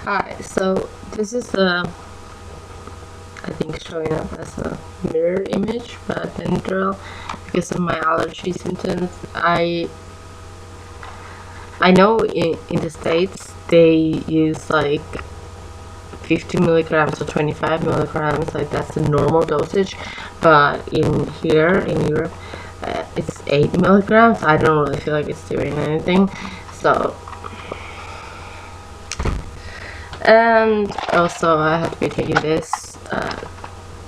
Hi, so this is I think showing up as a mirror image, but Benadryl, because of my allergy symptoms. I know in the States they use like 50 milligrams or 25 milligrams, like that's the normal dosage, but in here in Europe it's 8 milligrams. I don't really feel like it's doing anything, so. And also I have to be taking this,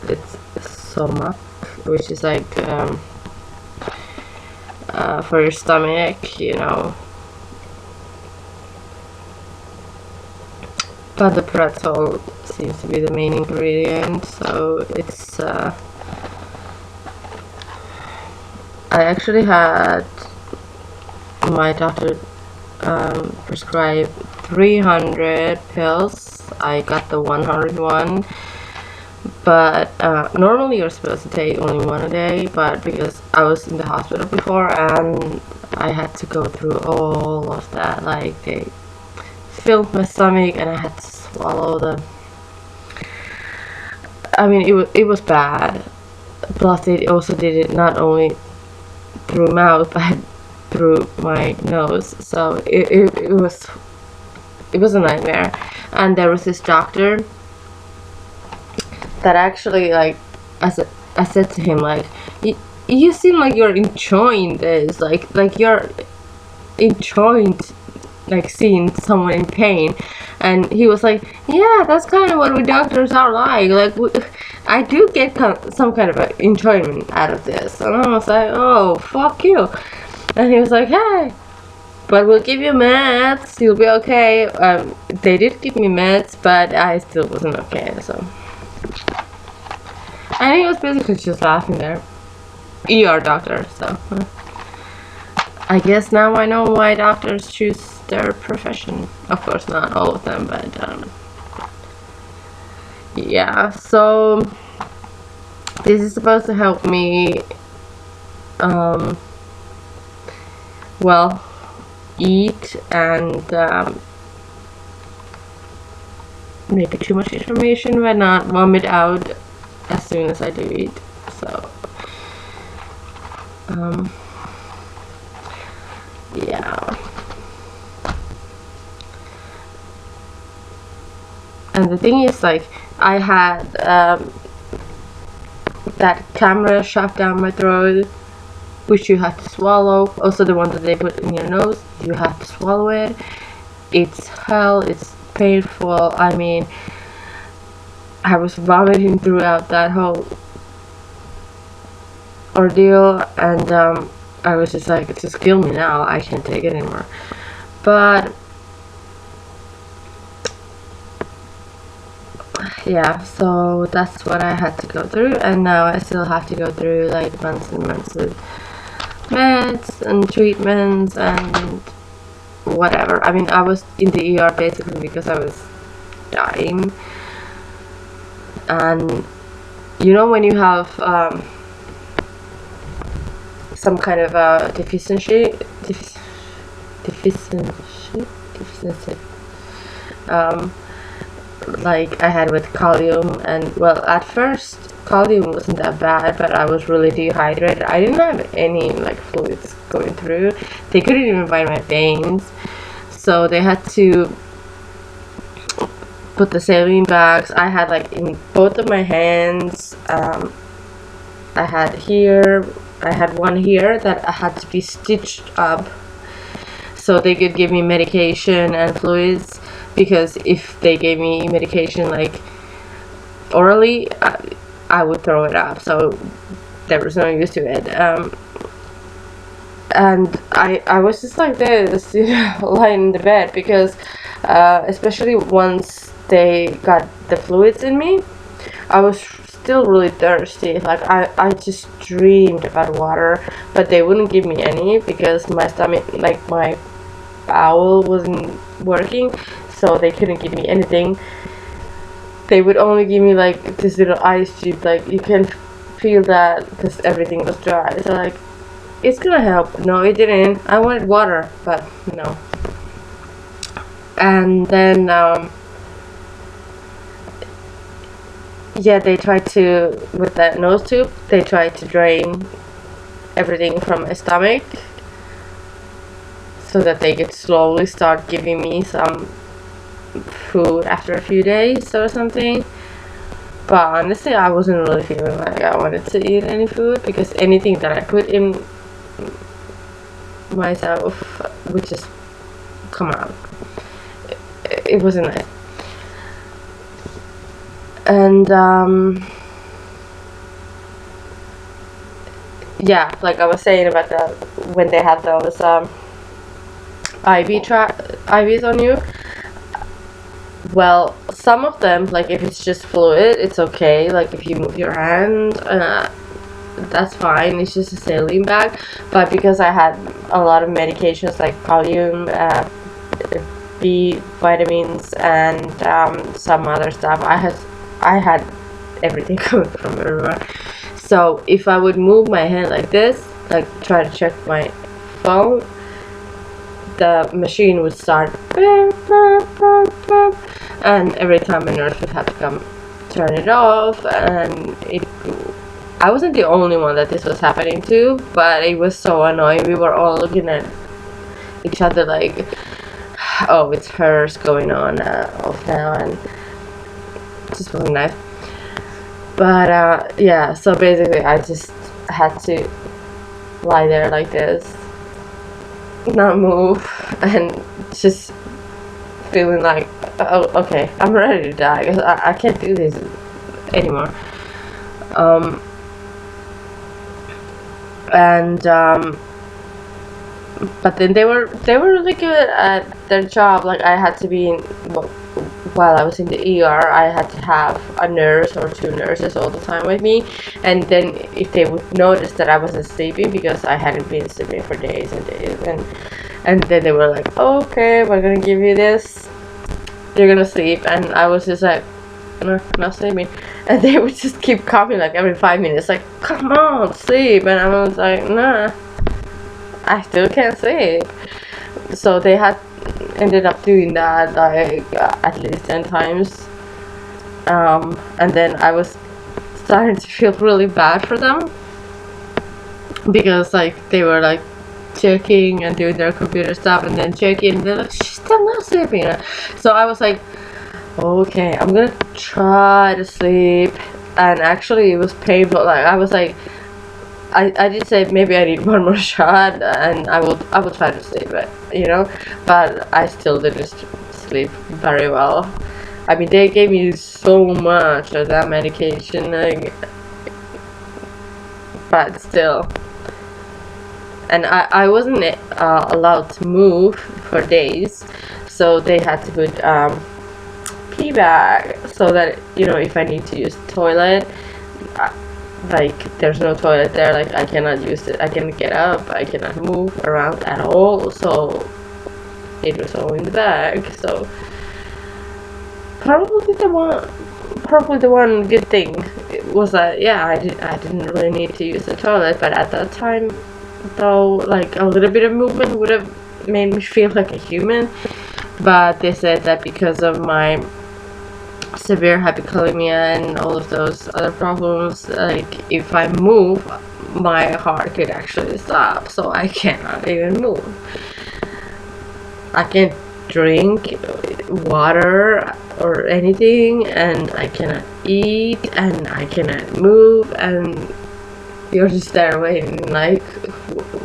it's Somac, which is like for your stomach, but the pretzel seems to be the main ingredient, so it's I actually had my doctor prescribe 300 pills. I got the 101, but normally you're supposed to take only one a day, but because I was in the hospital before and I had to go through all of that, like they filled my stomach and I had to swallow I mean, it was bad. Plus they also did it not only through mouth but through my nose, so it was a nightmare. And there was this doctor that actually, like, I said to him, like, you seem like you're enjoying this, like you're enjoying like seeing someone in pain. And he was like, yeah, that's kind of what we doctors are like I do get some kind of enjoyment out of this. And I was like, oh, fuck you. And he was like, hey, but we'll give you meds, you'll be okay. They did give me meds, but I still wasn't okay, so. And he was basically just laughing there. ER doctor, so. I guess now I know why doctors choose their profession. Of course, not all of them, but yeah. So this is supposed to help me, well, eat and maybe too much information, but not vomit out as soon as I do eat. So yeah. And the thing is, like, I had that camera shoved down my throat, which you have to swallow. Also, the one that they put in your nose, you have to swallow it. It's hell. It's painful. I mean, I was vomiting throughout that whole ordeal, and I was just like, just kill me now. I can't take it anymore. But yeah, so that's what I had to go through, and now I still have to go through like months and months of meds and treatments and whatever. I mean, I was in the ER basically because I was dying. And when you have some kind of a deficiency, like I had with Kalium. And well, at first Kalium wasn't that bad, but I was really dehydrated. I didn't have any like fluids going through. They couldn't even find my veins, so they had to put the saline bags. I had like in both of my hands. I had one here that I had to be stitched up so they could give me medication and fluids, because if they gave me medication like orally, I would throw it up, so there was no use to it. And I was just like this, lying in the bed, because especially once they got the fluids in me, I was still really thirsty. Like I just dreamed about water, but they wouldn't give me any because my stomach, like my bowel wasn't working, so they couldn't give me anything. They would only give me like this little ice cube, like you can feel that because everything was dry. So like, it's gonna help. No, it didn't. I wanted water, but no. And then yeah, they tried to, with that nose tube, they tried to drain everything from my stomach so that they could slowly start giving me some food after a few days or something. But honestly, I wasn't really feeling like I wanted to eat any food, because anything that I put in myself would just come out. It wasn't nice. And yeah, like I was saying about the when they have those IVs on you. Well, some of them, like if it's just fluid, it's okay. Like if you move your hand, that's fine. It's just a saline bag. But because I had a lot of medications like Valium, B vitamins, and some other stuff, I had everything coming from everywhere. So if I would move my hand like this, like try to check my phone, the machine would start, and every time a nurse would have to come turn it off. And I wasn't the only one that this was happening to, but it was so annoying. We were all looking at each other like, oh, it's hers going on off now, and it just wasn't nice. But yeah, so basically I just had to lie there like this, not move, and just feeling like, oh, okay, I'm ready to die, because I can't do this anymore. But then they were really good at their job. Like I had to be in, while I was in the ER, I had to have a nurse or two nurses all the time with me. And then if they would notice that I wasn't sleeping, because I hadn't been sleeping for days and days, and then they were like, okay, we're gonna give you this, you're gonna sleep. And I was just like, no, not sleeping. And they would just keep coming like every 5 minutes, like, come on, sleep. And I was like, nah, I still can't sleep. So they had ended up doing that like at least 10 times. And then I was starting to feel really bad for them, because like they were like checking and doing their computer stuff, and then checking, and they're like, she's still not sleeping. So I was like, okay, I'm gonna try to sleep. And actually it was painful. Like I was like, I did say maybe I need one more shot, and I will try to sleep, but I still didn't sleep very well. I mean, they gave me so much of that medication, like, but still. And I wasn't allowed to move for days, so they had to put pee bag, so that if I need to use the toilet, like there's no toilet there, like I cannot use it, I cannot get up, I cannot move around at all, so it was all in the bag. So probably the one good thing was that, yeah, I didn't really need to use the toilet. But at that time though, like a little bit of movement would have made me feel like a human. But they said that because of my severe hypokalemia and all of those other problems, like if I move, my heart could actually stop, so I cannot even move. I can't drink water or anything, and I cannot eat, and I cannot move, and you're just there waiting like,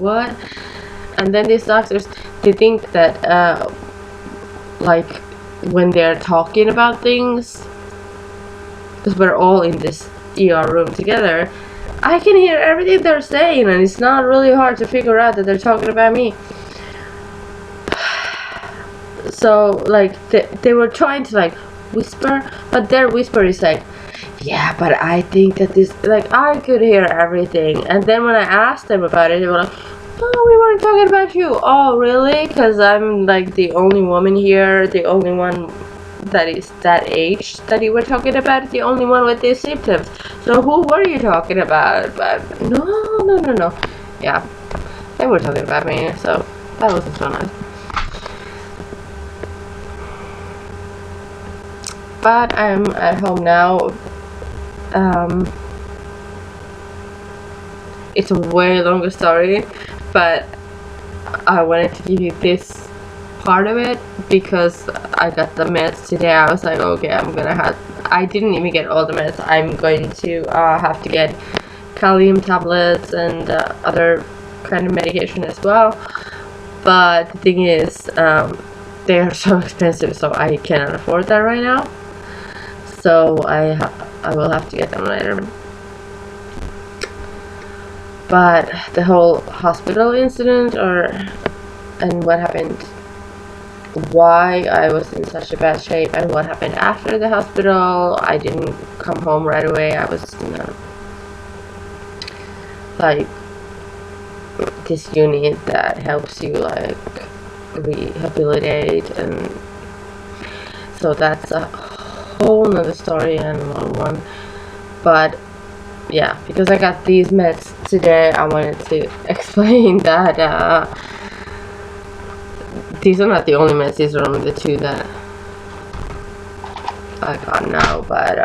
what? And then these doctors, they think that like when they're talking about things, because we're all in this ER room together, I can hear everything they're saying, and it's not really hard to figure out that they're talking about me. So like they were trying to like whisper, but their whisper is like, yeah, but I think that this, like I could hear everything. And then when I asked them about it, they were like, oh, we weren't talking about you. Oh, really? Because I'm like the only woman here, the only one that is that age that you were talking about, the only one with these symptoms. So who were you talking about? But no. Yeah, they were talking about me, so that wasn't so nice. But I'm at home now, it's a way longer story, but I wanted to give you this part of it because I got the meds today. I was like, okay, I didn't even get all the meds. I'm going to have to get Kalium tablets and other kind of medication as well. But the thing is, they are so expensive, so I cannot afford that right now. So I will have to get them later. But the whole hospital incident, and what happened, why I was in such a bad shape, and what happened after the hospital. I didn't come home right away. I was in like this unit that helps you like rehabilitate, and so that's a whole nother story and a long one. But yeah, because I got these meds today, I wanted to explain that these are not the only meds. These are only the two that I got now, but